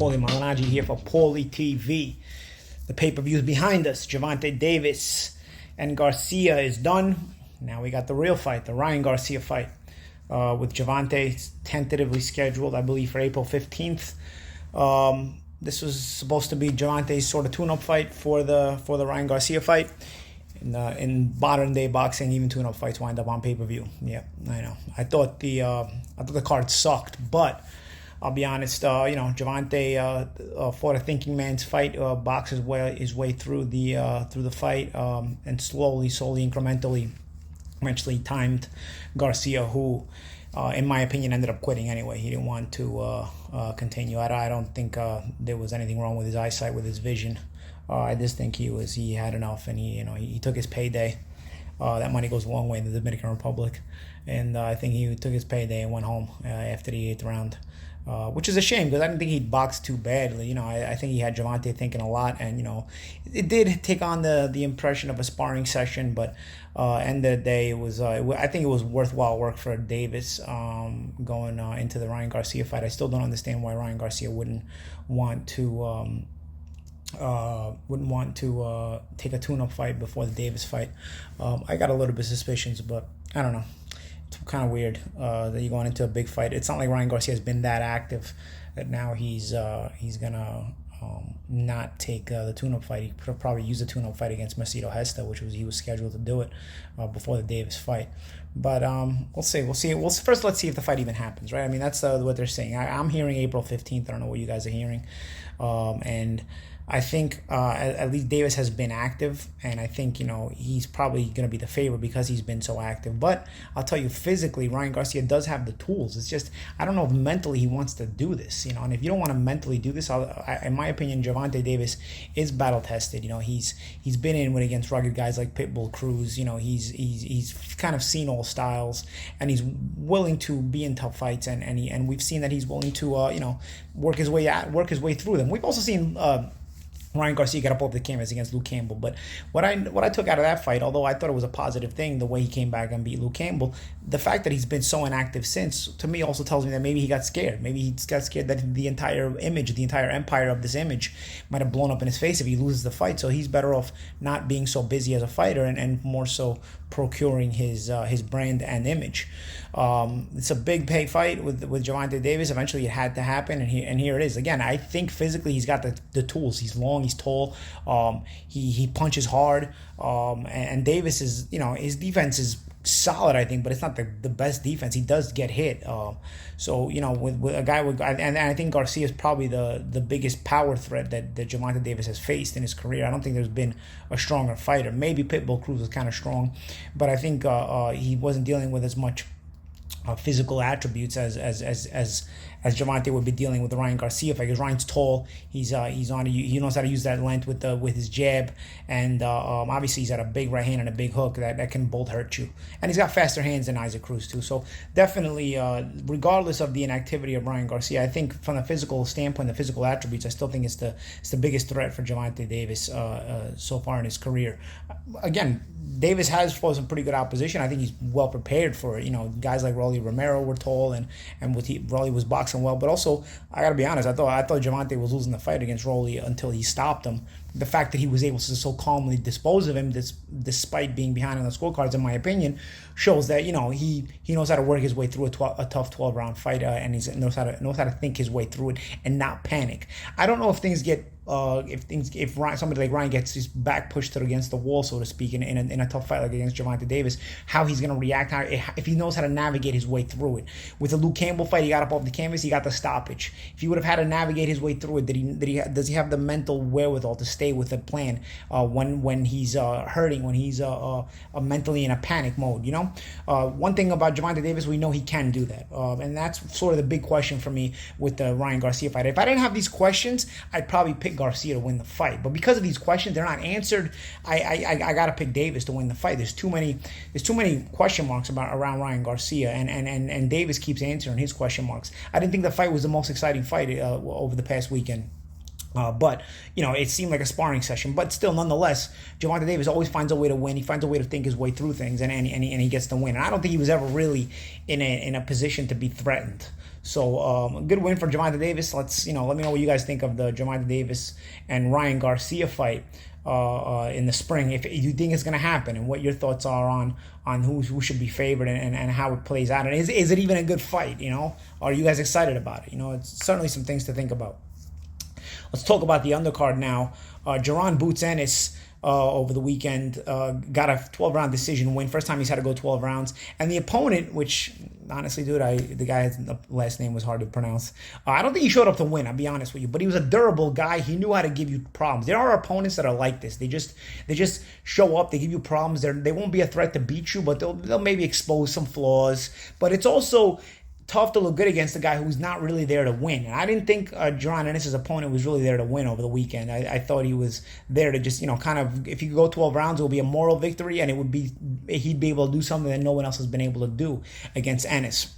Paulie Malignaggi here for Paulie TV. The pay-per-view is behind us. Gervonta Davis and Garcia is done. Now we got the real fight, the Ryan Garcia fight, with Gervonta tentatively scheduled, I believe, for April 15th. This was supposed to be Gervonta's sort of tune-up fight for the Ryan Garcia fight. In modern day boxing, even tune-up fights wind up on pay-per-view. Yeah, I know. I thought the card sucked, but I'll be honest. Gervonta fought a thinking man's fight, boxed his way through the fight, and slowly, incrementally, eventually timed Garcia, who, in my opinion, ended up quitting anyway. He didn't want to continue. I don't think there was anything wrong with his eyesight, with his vision. I just think he had enough, and he took his payday. That money goes a long way in the Dominican Republic, and I think he took his payday and went home after the 8th round, which is a shame because I didn't think he'd boxed too badly. I think he had Gervonta thinking a lot, and it did take on the impression of a sparring session, but end of the day, it was I think it was worthwhile work for Davis going into the Ryan Garcia fight. I still don't understand why Ryan Garcia wouldn't want to take a tune-up fight before the Davis fight. I got a little bit of suspicions, but I don't know. It's kind of weird that you're going into a big fight. It's not like Ryan Garcia has been that active that now he's gonna not take the tune-up fight. He could probably use the tune-up fight against Mercedes Hesta, he was scheduled to do it before the Davis fight. But we'll see. First, let's see if the fight even happens, right? I mean, that's what they're saying. I'm hearing April 15th. I don't know what you guys are hearing. And I think at least Davis has been active, and I think he's probably going to be the favorite because he's been so active. But I'll tell you, physically, Ryan Garcia does have the tools. It's just I don't know if mentally he wants to do this. And if you don't want to mentally do this, in my opinion, Gervonta Davis is battle tested. He's been in with against rugged guys like Pitbull Cruz. He's kind of seen all styles, and he's willing to be in tough fights, and we've seen that he's willing to work his way through them. We've also seen Ryan Garcia got up over the canvas against Luke Campbell. But what I took out of that fight, although I thought it was a positive thing, the way he came back and beat Luke Campbell, the fact that he's been so inactive since, to me, also tells me that maybe he got scared. Maybe he got scared that the entire empire of this image might have blown up in his face if he loses the fight. So he's better off not being so busy as a fighter and more so procuring his brand and image. It's a big pay fight with Gervonta Davis. Eventually, it had to happen, and here it is. Again, I think physically he's got the tools. He's long, he's tall, he punches hard, and Davis is his defense is solid, I think, but it's not the best defense. He does get hit. So with a guy and I think Garcia is probably the biggest power threat that Gervonta Davis has faced in his career. I don't think there's been a stronger fighter. Maybe Pitbull Cruz was kind of strong, but I think he wasn't dealing with as much physical attributes as Gervonta would be dealing with Ryan Garcia fight, because Ryan's tall, he knows how to use that length with his jab, and obviously he's got a big right hand and a big hook that can both hurt you, and he's got faster hands than Isaac Cruz too. So definitely, regardless of the inactivity of Ryan Garcia, I think from the physical standpoint, the physical attributes, I still think it's the biggest threat for Gervonta Davis so far in his career. Again, Davis has fought some pretty good opposition. I think he's well prepared for it. Guys like Rolly Romero were tall, and Rolly was boxing well. But also, I gotta be honest, I thought Gervonta was losing the fight against Rolly until he stopped him. The fact that he was able to so calmly dispose of him, despite being behind on the scorecards, in my opinion, shows that he knows how to work his way through a tough 12-round fight, and he knows how to think his way through it and not panic. I don't know if things get if somebody like Ryan gets his back pushed against the wall, so to speak, in a tough fight like against Gervonta Davis, how he's going to react, if he knows how to navigate his way through it. With the Luke Campbell fight, he got up off the canvas, he got the stoppage. If he would have had to navigate his way through it, does he have the mental wherewithal to stay with the plan when he's hurting, when he's mentally in a panic mode? One thing about Gervonta Davis, we know he can do that, and that's sort of the big question for me with the Ryan Garcia fight. If I didn't have these questions, I'd probably pick Garcia to win the fight, but because of these questions, they're not answered. I gotta pick Davis to win the fight. There's too many question marks around Ryan Garcia, and Davis keeps answering his question marks. I didn't think the fight was the most exciting fight over the past weekend. But it seemed like a sparring session. But still, nonetheless, Gervonta Davis always finds a way to win. He finds a way to think his way through things, and he gets the win. And I don't think he was ever really in a position to be threatened. So a good win for Gervonta Davis. Let me know what you guys think of the Gervonta Davis and Ryan Garcia fight in the spring, if you think it's going to happen, and what your thoughts are on who should be favored, and how it plays out, and is it even a good fight? Are you guys excited about it? It's certainly some things to think about. Let's talk about the undercard now. Jaron Boots Ennis over the weekend got a 12-round decision win. First time he's had to go 12 rounds. And the opponent, which honestly, dude, the guy's last name was hard to pronounce. I don't think he showed up to win, I'll be honest with you. But he was a durable guy. He knew how to give you problems. There are opponents that are like this. They just show up. They give you problems. They won't be a threat to beat you, but they'll maybe expose some flaws. But it's also tough to look good against a guy who's not really there to win. And I didn't think Jaron Ennis' opponent was really there to win over the weekend. I thought he was there to just, kind of, if you could go 12 rounds, it would be a moral victory, and he'd be able to do something that no one else has been able to do against Ennis.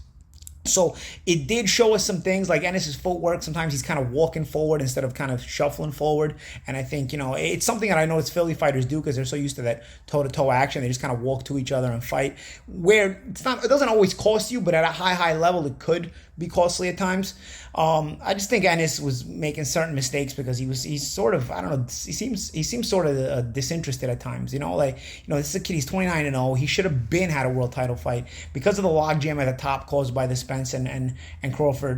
So it did show us some things like Ennis' footwork. Sometimes he's kind of walking forward instead of kind of shuffling forward. And I think, it's something that I notice Philly fighters do because they're so used to that toe-to-toe action. They just kind of walk to each other and fight. Where it doesn't always cost you, but at a high level, it could be costly at times. I just think Ennis was making certain mistakes because he's sort of, I don't know, he seems sort of disinterested at times. This is a kid, he's 29-0. He should have had a world title fight because of the logjam at the top caused by the Spence and Crawford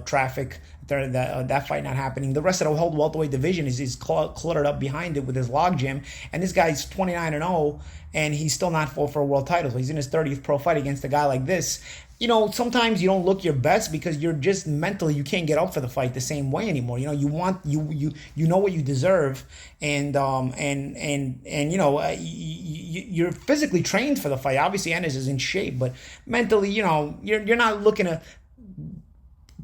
traffic. That fight not happening. The rest of the whole welterweight division is cluttered up behind it with his logjam, and this guy's 29-0, and he's still not fought for a world title. So he's in his 30th pro fight against a guy like this. Sometimes you don't look your best because you're just mentally, you can't get up for the fight the same way anymore. You know what you deserve, and you're physically trained for the fight. Obviously, Ennis is in shape, but mentally, you're not looking to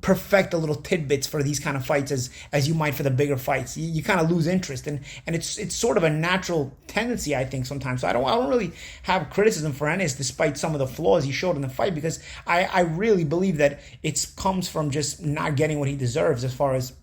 perfect the little tidbits for these kind of fights as you might for the bigger fights. You kind of lose interest, and it's sort of a natural tendency, I think, sometimes. So I don't really have criticism for Ennis despite some of the flaws he showed in the fight, because I really believe that it comes from just not getting what he deserves as far as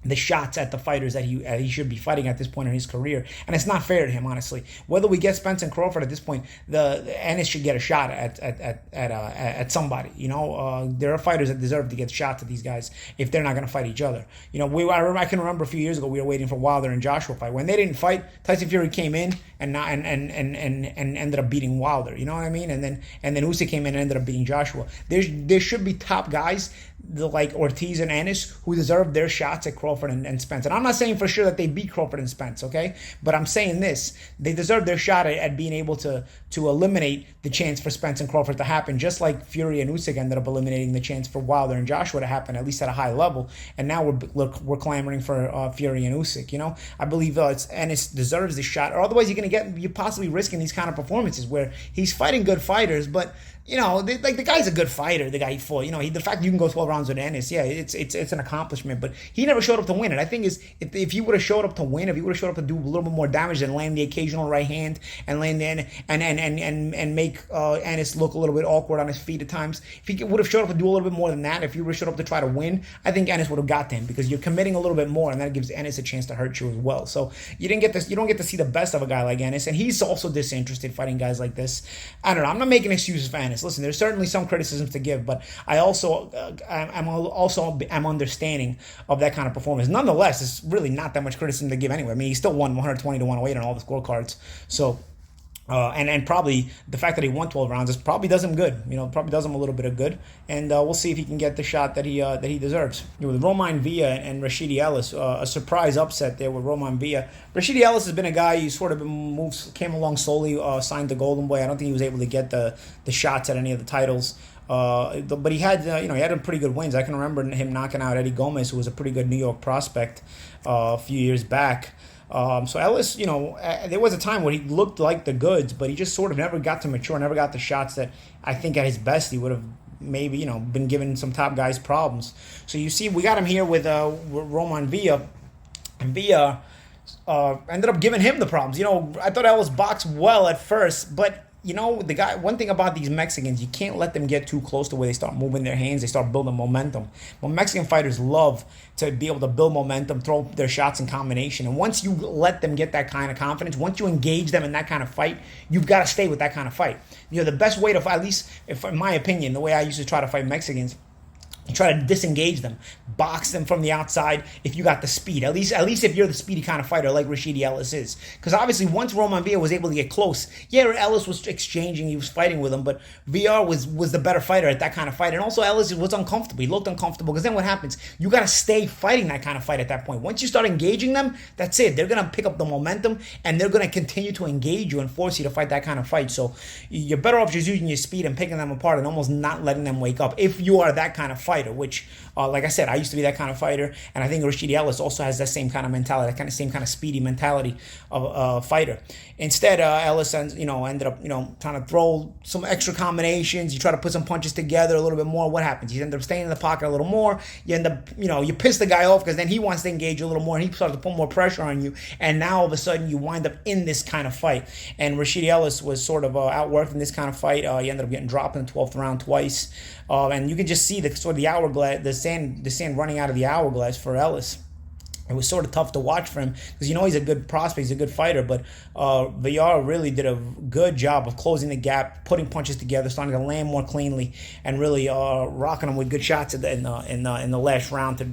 the shots at the fighters that he should be fighting at this point in his career. And it's not fair to him, honestly. Whether we get Spence and Crawford at this point, the Ennis should get a shot at somebody. There are fighters that deserve to get shots at these guys if they're not going to fight each other. I can remember a few years ago we were waiting for Wilder and Joshua fight. When they didn't fight, Tyson Fury came in and ended up beating Wilder. You know what I mean? And then Usyk came in and ended up beating Joshua. There should be top guys like Ortiz and Ennis who deserve their shots at Crawford and Spence. And I'm not saying for sure that they beat Crawford and Spence, okay? But I'm saying this. They deserve their shot at being able to eliminate the chance for Spence and Crawford to happen, just like Fury and Usyk ended up eliminating the chance for Wilder and Joshua to happen, at least at a high level. And now we're clamoring for Fury and Usyk, I believe Ennis deserves this shot, or otherwise you're possibly risking these kind of performances where he's fighting good fighters, but the guy's a good fighter, the guy he fought. The fact you can go 12 rounds with Ennis, yeah, it's an accomplishment, but he never showed up to win. And I think if he would have showed up to win, if he would have showed up to do a little bit more damage than land the occasional right hand and land and make Ennis look a little bit awkward on his feet at times, if he would have showed up to do a little bit more than that, if he would have showed up to try to win, I think Ennis would have got to him, because you're committing a little bit more, and that gives Ennis a chance to hurt you as well. So you don't get to see the best of a guy like Ennis, and he's also disinterested fighting guys like this. I don't know. I'm not making excuses for Ennis. Listen, there's certainly some criticisms to give, but I also I'm understanding of that kind of performance. Nonetheless, it's really not that much criticism to give anyway. I mean, he still won 120 to 108 on all the scorecards. So. And probably the fact that he won 12 rounds probably does him good. Probably does him a little bit of good. And we'll see if he can get the shot that he deserves. With Roman Villa and Rashidi Ellis, a surprise upset there with Roman Villa. Rashidi Ellis has been a guy who sort of came along slowly, signed the Golden Boy. I don't think he was able to get the shots at any of the titles. But he had pretty good wins. I can remember him knocking out Eddie Gomez, who was a pretty good New York prospect a few years back. So Ellis, there was a time where he looked like the goods, but he just sort of never got to mature, never got the shots that I think at his best he would have maybe, been giving some top guys problems. So you see, we got him here with Roman Villa, and Villa ended up giving him the problems. I thought Ellis boxed well at first, but the guy, one thing about these Mexicans, you can't let them get too close to where they start moving their hands, they start building momentum. Well, Mexican fighters love to be able to build momentum, throw their shots in combination. And once you let them get that kind of confidence, once you engage them in that kind of fight, you've got to stay with that kind of fight. The best way to, at least if, in my opinion, the way I used to try to fight Mexicans try to disengage them, box them from the outside if you got the speed. At least if you're the speedy kind of fighter like Rashidi Ellis is. Because obviously once Roman Villa was able to get close, yeah, Ellis was exchanging, he was fighting with him, but VR was the better fighter at that kind of fight. And also Ellis was uncomfortable. He looked uncomfortable because then what happens? You got to stay fighting that kind of fight at that point. Once you start engaging them, that's it. They're going to pick up the momentum and they're going to continue to engage you and force you to fight that kind of fight. So you're better off just using your speed and picking them apart and almost not letting them wake up if you are that kind of fighter. Which, like I said, I used to be that kind of fighter, and I think Rashidi Ellis also has that same kind of mentality, that same kind of speedy mentality of a fighter. Instead, Ellis ended up trying to throw some extra combinations. You try to put some punches together a little bit more. What happens? You end up staying in the pocket a little more. You end up, you piss the guy off because then he wants to engage you a little more, and he starts to put more pressure on you. And now all of a sudden you wind up in this kind of fight. And Rashidi Ellis was sort of outworked in this kind of fight. He ended up getting dropped in the 12th round twice. And you can just see the hourglass, the sand running out of the hourglass for Ellis. It was sort of tough to watch for him because he's a good prospect, he's a good fighter, but VR really did a good job of closing the gap, putting punches together, starting to land more cleanly, and really rocking him with good shots in the last round to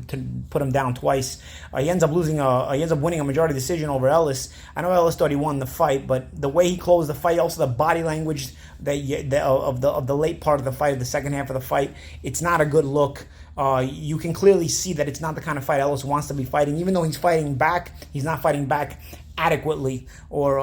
put him down twice. He ends up winning a majority decision over Ellis. I know Ellis thought he won the fight, but the way he closed the fight, also the body language of the late part of the fight, the second half of the fight, it's not a good look. You can clearly see that it's not the kind of fight Ellis wants to be fighting. Even though he's fighting back, he's not fighting back adequately or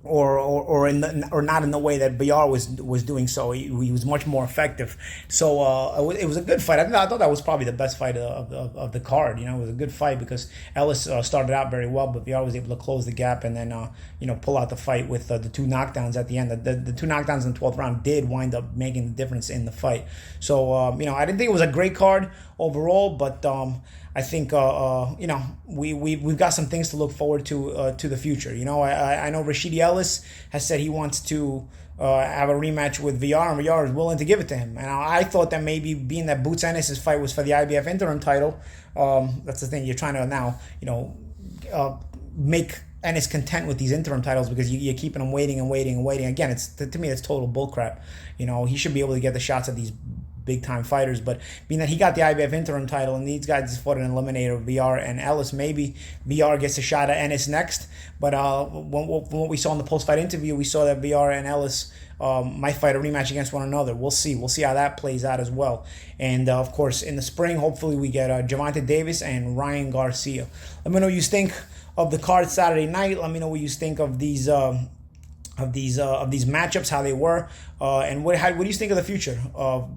not in the way that BR was doing. So he was much more effective. So it was a good fight. I thought that was probably the best fight of the card. It was a good fight because Ellis started out very well, but BR was able to close the gap and then pull out the fight with the two knockdowns at the end. The two knockdowns in the 12th round did wind up making the difference in the fight. So I didn't think it was a great card overall, but I think we've got some things to look forward to the future. I know Rashidi Ellis has said he wants to have a rematch with VR, and VR is willing to give it to him. And I thought that maybe being that Boots Ennis' fight was for the IBF interim title, that's the thing. You're trying to now make Ennis content with these interim titles because you're keeping him waiting. Again, to me it's total bullcrap. He should be able to get the shots at these big time fighters, but being that he got the IBF interim title and these guys just fought an eliminator of VR and Ellis, maybe VR gets a shot at Ennis next. But from what we saw in the post-fight interview, we saw that VR and Ellis might fight a rematch against one another. We'll see how that plays out as well. And of course in the spring, hopefully we get Gervonta Davis and Ryan Garcia. Let me know what you think of the card Saturday night. Let me know what you think of these matchups, how they were, and what do you think of the future,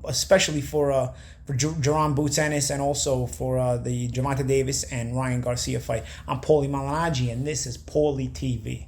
especially for Jerron Boots Ennis and also for the Gervonta Davis and Ryan Garcia fight. I'm Paulie Malignaggi, and this is Paulie TV.